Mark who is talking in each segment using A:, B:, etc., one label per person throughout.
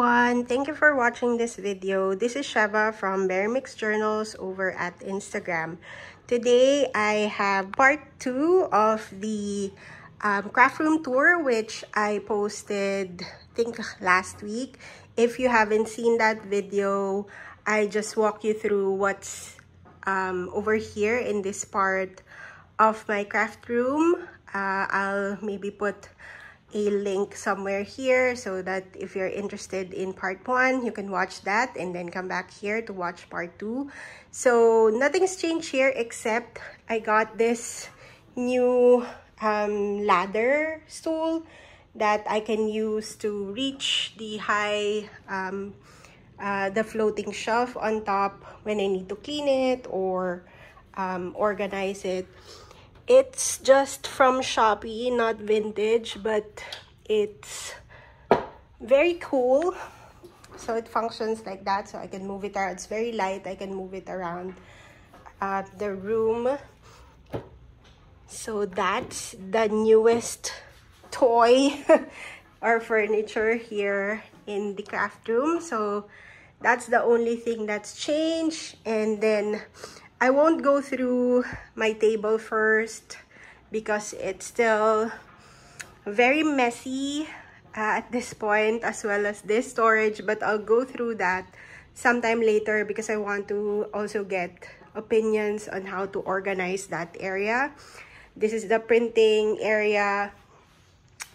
A: everyone! Thank you for watching this video. This is Sheva from Berry Mix Journals over at Instagram. Today, I have part 2 of the craft room tour, which I posted, I think, last week. If you haven't seen that video, I just walk you through what's over here in this part of my craft room. I'll maybe put a link somewhere here so that if you're interested in part 1, you can watch that and then come back here to watch part 2. So nothing's changed here except I got this new ladder stool that I can use to reach the high the floating shelf on top when I need to clean it or organize it. It's just from Shopee, not vintage, but it's very cool. So it functions like that, so I can move it around. It's very light, I can move it around the room. So that's the newest toy or furniture here in the craft room. So that's the only thing that's changed. And then I won't go through my table first because it's still very messy at this point, as well as this storage, but I'll go through that sometime later because I want to also get opinions on how to organize that area. This is the printing area.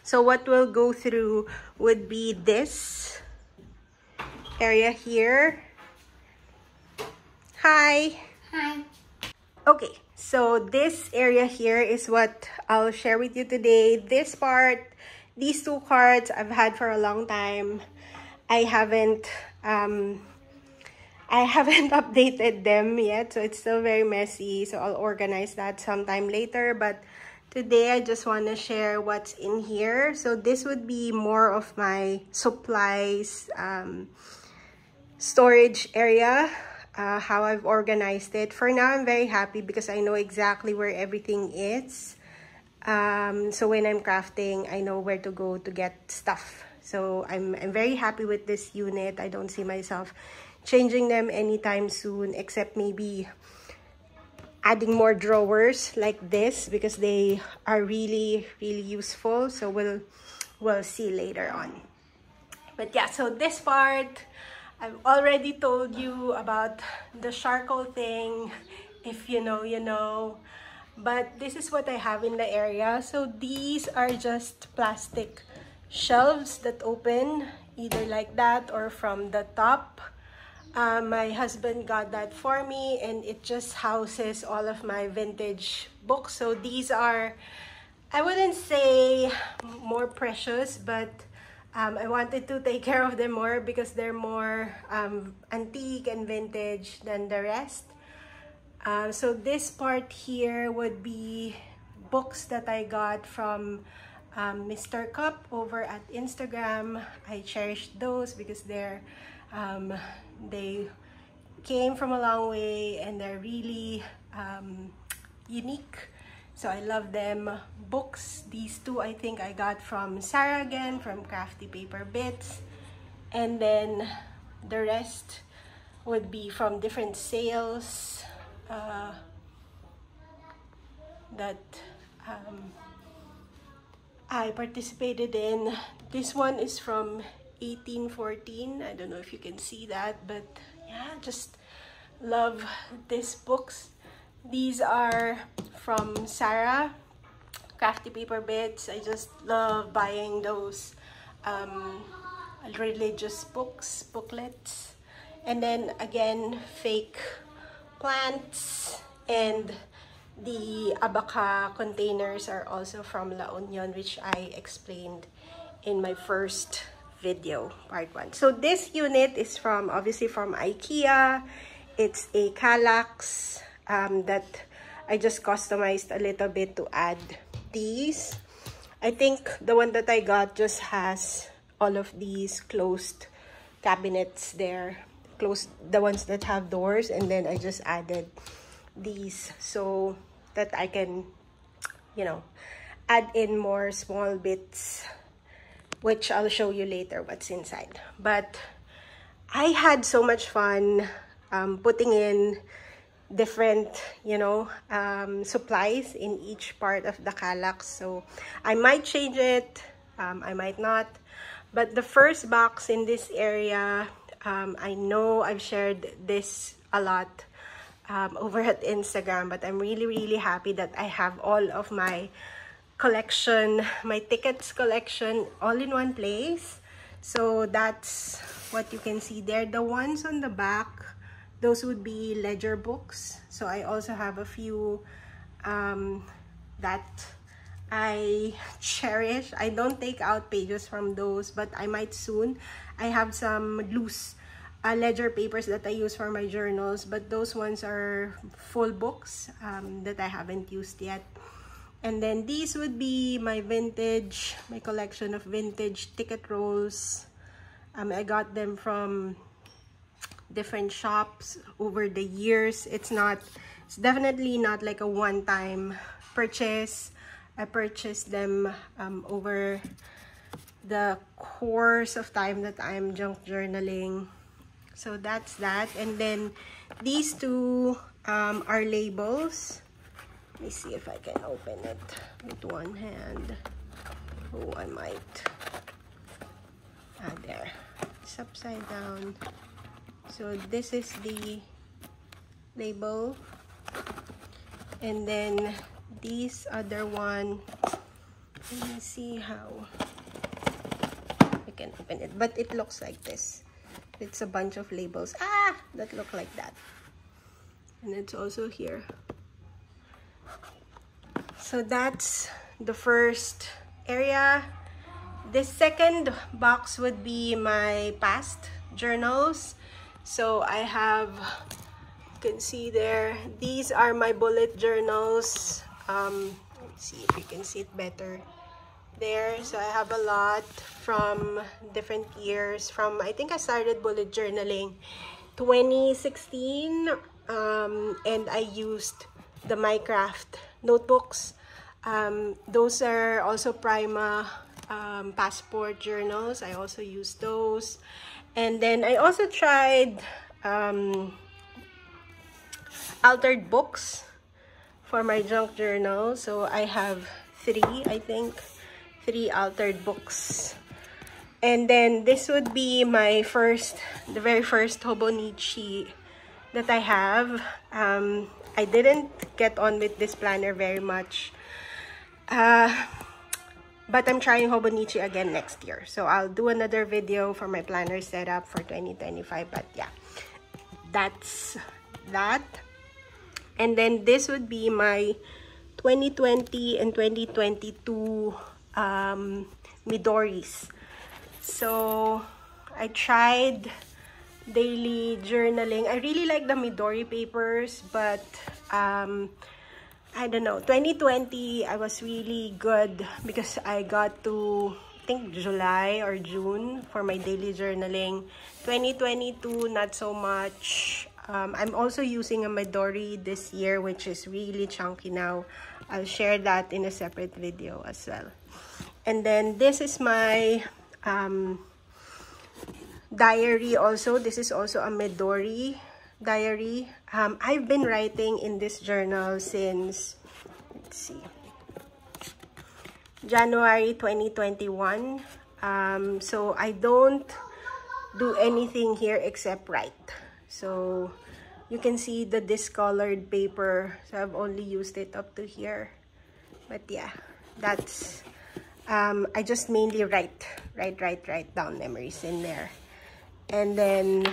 A: So what we'll go through would be this area here. Hi.
B: Hi.
A: Okay, so this area here is what I'll share with you today. This part, these two cards I've had for a long time. I haven't updated them yet, so it's still very messy. So I'll organize that sometime later. But today I just want to share what's in here. So this would be more of my supplies storage area. How I've organized it. For now, I'm very happy because I know exactly where everything is. So when I'm crafting, I know where to go to get stuff. So I'm very happy with this unit. I don't see myself changing them anytime soon, except maybe adding more drawers like this because they are really useful. So we'll see later on. But yeah, so this part, I've already told you about the charcoal thing. If you know, you know. But this is what I have in the area. So these are just plastic shelves that open either like that or from the top. My husband got that for me, and it just houses all of my vintage books. So these are, I wouldn't say more precious, but I wanted to take care of them more because they're more antique and vintage than the rest. So this part here would be books that I got from Mr. Cup over at Instagram. I cherished those because they came from a long way and they're really unique. So I love them. Books, these two I think I got from Sarah again, from Crafty Paper Bits. And then the rest would be from different sales that I participated in. This one is from 1814. I don't know if you can see that, but yeah, just love these books. These are from Sarah, Crafty Paper Bits. I just love buying those religious booklets. And then again, fake plants, and the abaca containers are also from La Union, which I explained in my first video, part 1. So this unit is from, obviously from IKEA. It's a Kallax that I just customized a little bit to add these. I think the one that I got just has all of these closed cabinets there, closed, the ones that have doors, and then I just added these so that I can, you know, add in more small bits which I'll show you later what's inside. But I had so much fun putting in different, you know, supplies in each part of the Kallax. So I might change it, I might not. But the first box in this area, I know I've shared this a lot over at Instagram, but I'm really happy that I have all of my collection, my tickets collection, all in one place. So that's what you can see there. The ones on the back, those would be ledger books. So I also have a few that I cherish. I don't take out pages from those, but I might soon. I have some loose ledger papers that I use for my journals, but those ones are full books that I haven't used yet. And then these would be my vintage, my collection of vintage ticket rolls. I got them from different shops over the years. It's definitely not like a one-time purchase. I purchased them over the course of time that I'm junk journaling. So that's that. And then these two are labels. Let me see if I can open it with one hand. Oh, I might. There. It's upside down. So this is the label. And then this other one, let me see how I can open it. But it looks like this. It's a bunch of labels. That look like that. And it's also here. So that's the first area. This second box would be my past journals. So I have, you can see there, these are my bullet journals. Let's see if you can see it better there. So I have a lot from different years. I think I started bullet journaling 2016, and I used the Minecraft notebooks. Those are also Prima passport journals. I also use those. And then I also tried altered books for my junk journal. So I have three altered books. And then this would be my the very first Hobonichi that I have. I didn't get on with this planner very much. But I'm trying Hobonichi again next year. So I'll do another video for my planner setup for 2025. But yeah, that's that. And then this would be my 2020 and 2022 Midoris. So I tried daily journaling. I really like the Midori papers, but I don't know, 2020 I was really good because I got to, I think, July or June for my daily journaling. 2022 not so much. I'm also using a Midori this year, which is really chunky now. I'll share that in a separate video as well. And then this is my diary also. This is also a Midori diary. I've been writing in this journal since, let's see, January 2021. So I don't do anything here except write. So you can see the discolored paper. So I've only used it up to here. But yeah, that's I just mainly write down memories in there. And then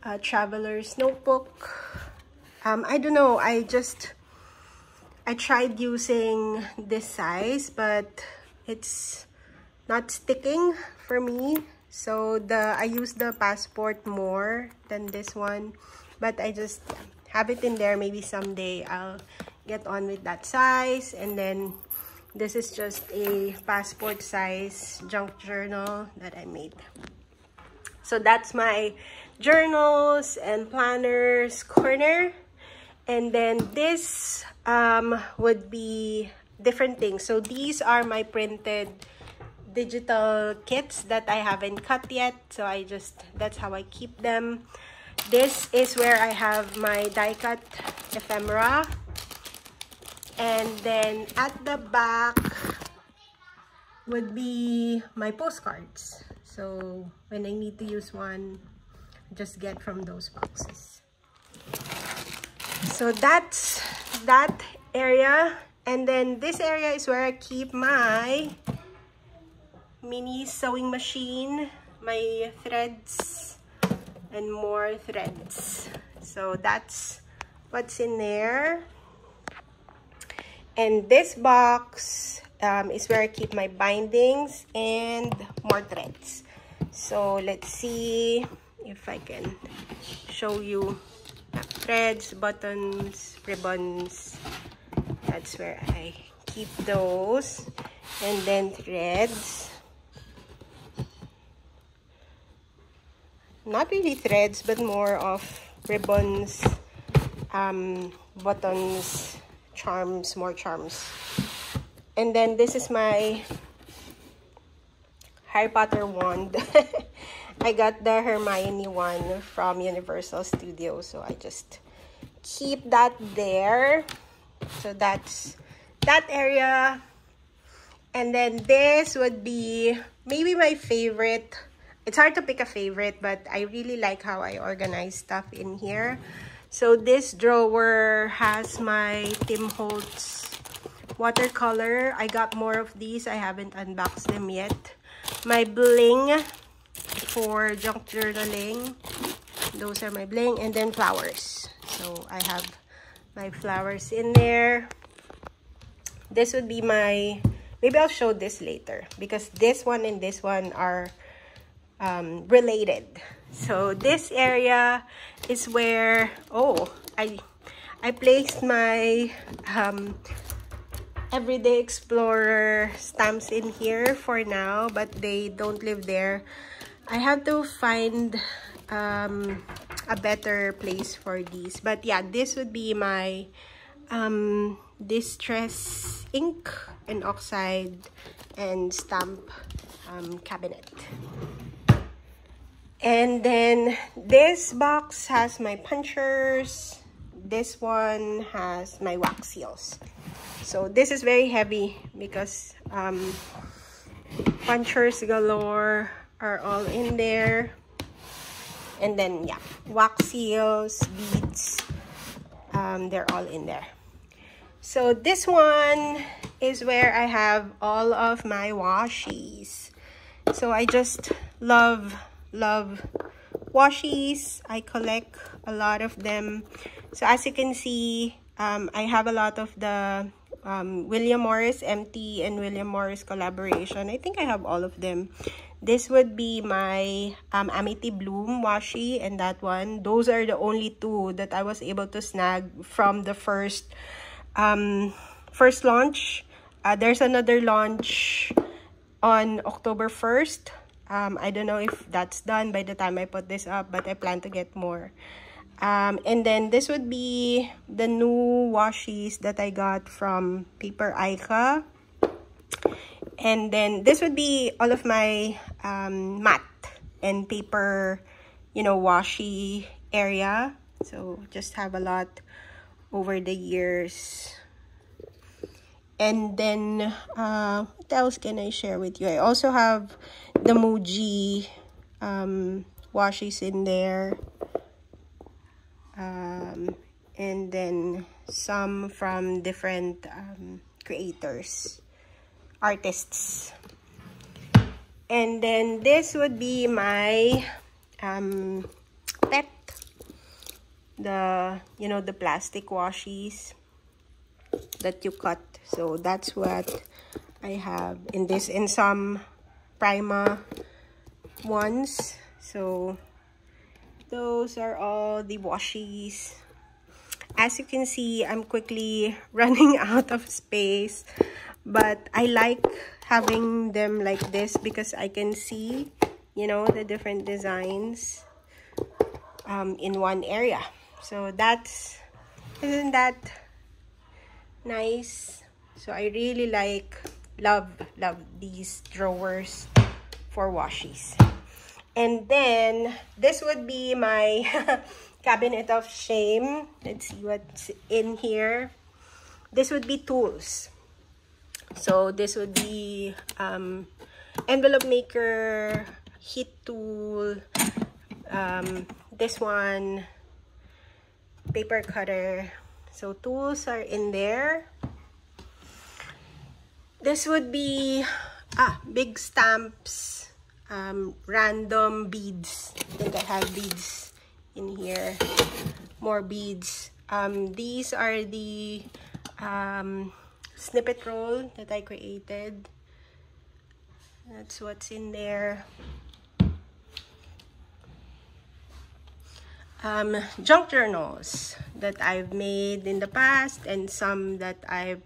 A: a traveler's notebook. I don't know, I tried using this size, but it's not sticking for me. So I use the passport more than this one, but I just have it in there. Maybe someday I'll get on with that size. And then this is just a passport size junk journal that I made. So that's my journals and planners corner. And then this would be different things. So these are my printed digital kits that I haven't cut yet. So that's how I keep them. This is where I have my die cut ephemera. And then at the back would be my postcards. So when I need to use one, just get from those boxes. So that's that area. And then this area is where I keep my mini sewing machine, my threads, and more threads. So that's what's in there. And this box is where I keep my bindings and more threads. So let's see if I can show you threads, buttons, ribbons. That's where I keep those. And then threads. Not really threads, but more of ribbons, buttons, charms, more charms. And then this is my Harry Potter wand. I got the Hermione one from Universal Studios, so I just keep that there. So that's that area. And then this would be maybe my favorite. It's hard to pick a favorite, but I really like how I organize stuff in here. So this drawer has my Tim Holtz watercolor. I got more of these. I haven't unboxed them yet. My bling for junk journaling. Those are my bling. And then flowers. So I have my flowers in there. This would be my... Maybe I'll show this later, because this one and this one are related. So this area is where I placed my Everyday Explorer stamps in here for now, but they don't live there. I have to find a better place for these. But yeah, this would be my Distress ink and oxide and stamp cabinet. And then this box has my punchers. This one has my wax seals. So this is very heavy because punchers galore are all in there. And then yeah, wax seals, beads, they're all in there. So this one is where I have all of my washies. So I just love washies. I collect a lot of them. So as you can see, I have a lot of the William Morris MT and William Morris collaboration. I think I have all of them. This would be my Amity Bloom washi, and that one. Those are the only two that I was able to snag from the first launch. There's another launch on October 1st. I don't know if that's done by the time I put this up, but I plan to get more. And then this would be the new washies that I got from Paper Aika. And then this would be all of my matte and paper, washi area. So just have a lot over the years. And then what else can I share with you? I also have the Muji washies in there. And then some from different creators, artists. And then this would be my pet, the plastic washies that you cut. So that's what I have in this, in some Prima ones. So those are all the washies. As you can see, I'm quickly running out of space, but I like having them like this because I can see, the different designs in one area. So isn't that nice? So I really like Love these drawers for washies. And then this would be my cabinet of shame. Let's see what's in here. This would be tools. So this would be envelope maker, heat tool, this one, paper cutter. So tools are in there. This would be big stamps, random beads. I think I have beads in here. More beads. These are the snippet roll that I created. That's what's in there. Junk journals that I've made in the past, and some that I've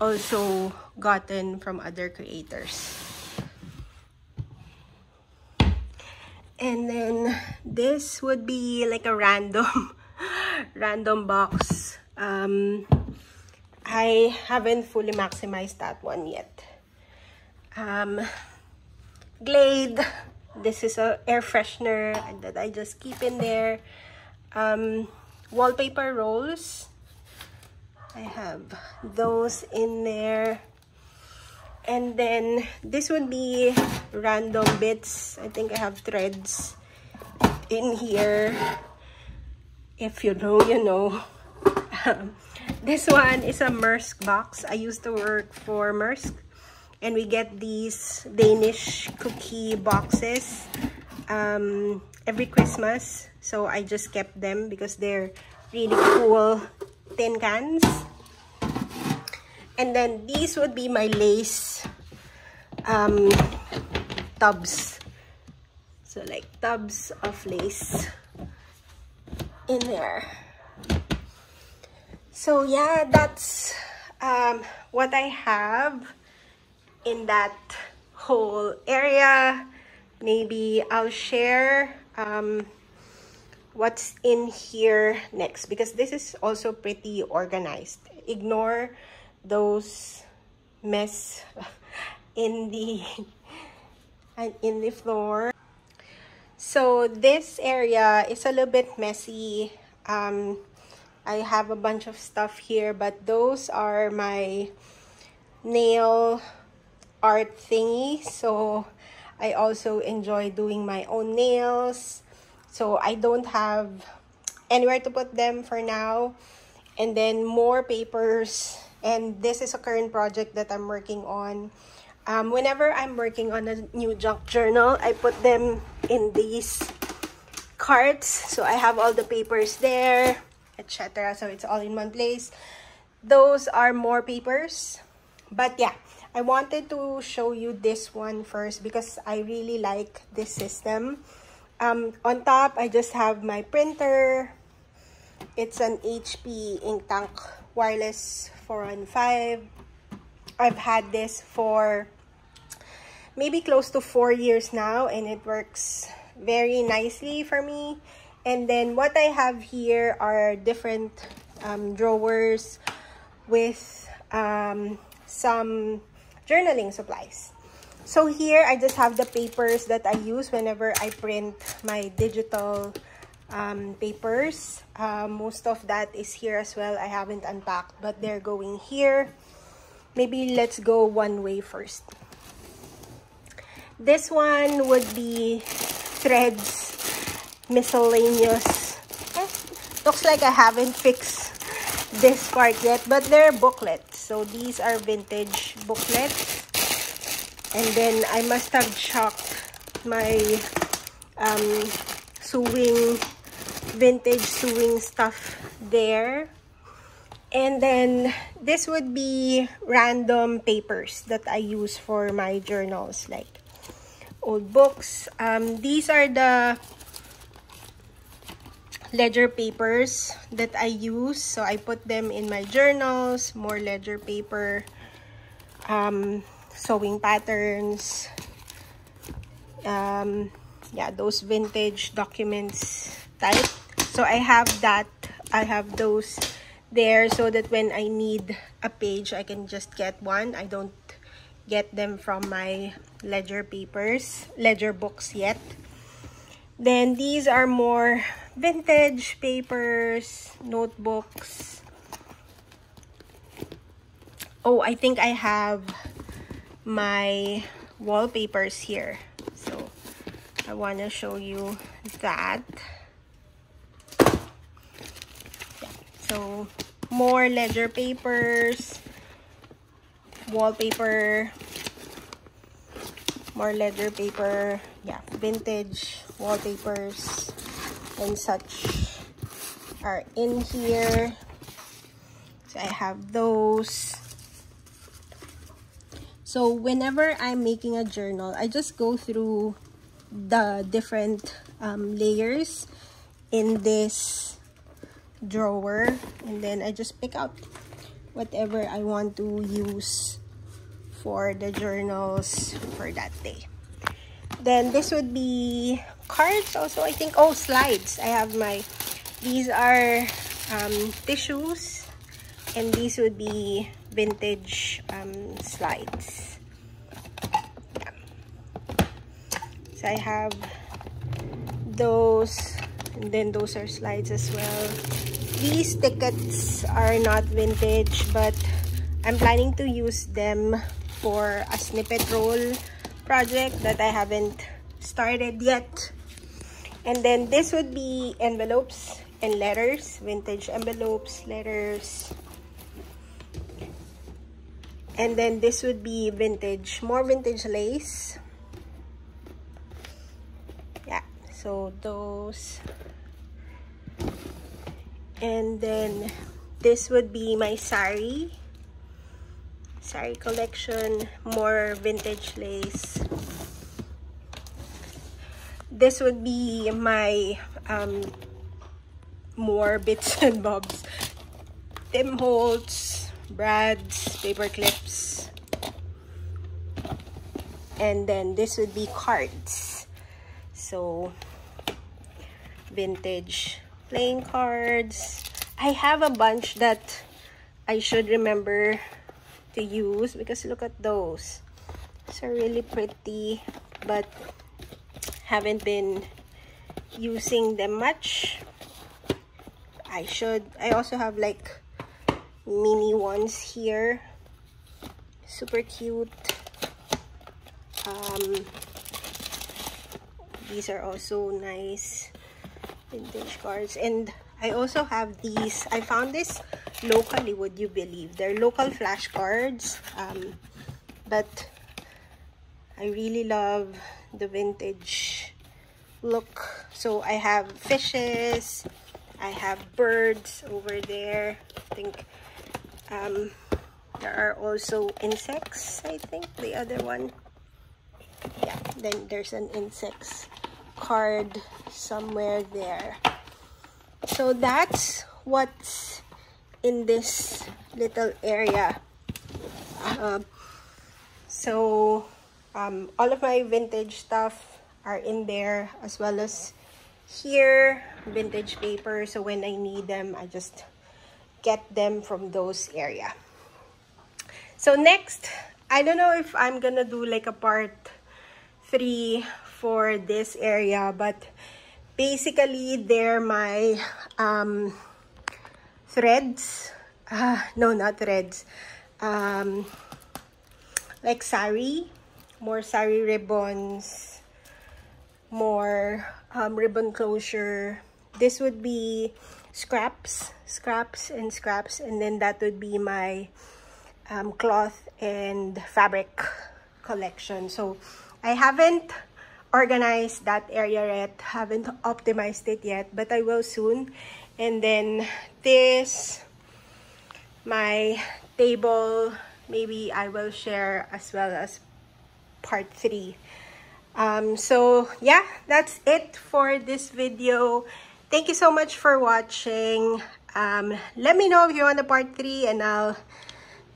A: also gotten from other creators. And then this would be like a random box. I haven't fully maximized that one yet. Glade. This is a air freshener that I just keep in there. Wallpaper rolls. I have those in there. And then this would be random bits. I think I have threads in here. If you know, you know. This one is a Maersk box. I used to work for Maersk, and we get these Danish cookie boxes every Christmas. So I just kept them because they're really cool tin cans. And then these would be my lace tubs. So like tubs of lace in there. So yeah, that's what I have in that whole area. Maybe I'll share what's in here next, because this is also pretty organized. Ignore those mess in the floor. So this area is a little bit messy. I have a bunch of stuff here, but those are my nail art thingy. So I also enjoy doing my own nails. So I don't have anywhere to put them for now. And then more papers. And this is a current project that I'm working on. Whenever I'm working on a new junk journal, I put them in these carts. So I have all the papers there, etc. So it's all in one place. Those are more papers. But yeah, I wanted to show you this one first because I really like this system. On top, I just have my printer. It's an HP Ink Tank Wireless 415. I've had this for maybe close to 4 years now, and it works very nicely for me. And then what I have here are different drawers with some journaling supplies. So here I just have the papers that I use whenever I print my digital papers. Most of that is here as well. I haven't unpacked, but they're going here. Maybe let's go one way first. This one would be threads, miscellaneous. Looks like I haven't fixed this part yet, but they're booklets. So these are vintage booklets. And then I must have chucked my vintage sewing stuff there. And then this would be random papers that I use for my journals, like old books. These are the ledger papers that I use. So I put them in my journals, more ledger paper, sewing patterns, yeah, those vintage documents type. So I have that. I have those there so that when I need a page, I can just get one. I don't get them from my ledger books yet. Then these are more vintage papers, notebooks. Oh, I think I have my wallpapers here. So I want to show you that. Yeah. So more ledger papers, wallpaper, more ledger paper, yeah, vintage wallpapers and such are in here. So I have those. So whenever I'm making a journal, I just go through the different layers in this drawer, and then I just pick out whatever I want to use for the journals for that day. Then this would be cards also, I think. Oh, slides. I have these are tissues, and these would be vintage slides. Yeah. So I have those, and then those are slides as well. These tickets are not vintage, but I'm planning to use them for a snippet roll project that I haven't started yet. And then this would be envelopes and letters, vintage envelopes, letters. And then this would be more vintage lace. Yeah, so those. And then this would be my sari collection, more vintage lace. This would be my more bits and bobs, Tim Holtz, Brad's, paper clips. And then this would be cards. So vintage playing cards. I have a bunch that I should remember to use, because look at those. These are really pretty, but haven't been using them much. I also have like mini ones here, super cute. These are also nice vintage cards. And I also have these. I found this locally, would you believe? They're local flashcards, but I really love the vintage look. So I have fishes, I have birds over there. I think there are also insects, I think, the other one. Yeah, then there's an insects card somewhere there. So that's what's in this little area. All of my vintage stuff are in there, as well as here, vintage paper. So when I need them, I just get them from those area. So next, I don't know if I'm gonna do like a part 3 for this area, but basically they're my threads. No, not threads. Like sari, more sari ribbons, more ribbon closure. This would be scraps, and then that would be my cloth and fabric collection. So I haven't organized that area yet, haven't optimized it yet, but I will soon. And then this, my table, maybe I will share as well as part 3. So yeah, that's it for this video. Thank you so much for watching. Let me know if you want a part 3, and I'll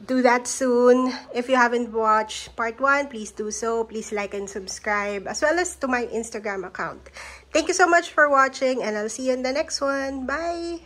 A: do that soon. If you haven't watched part 1, please do so. Please like and subscribe, as well as to my Instagram account. Thank you so much for watching, and I'll see you in the next one. Bye!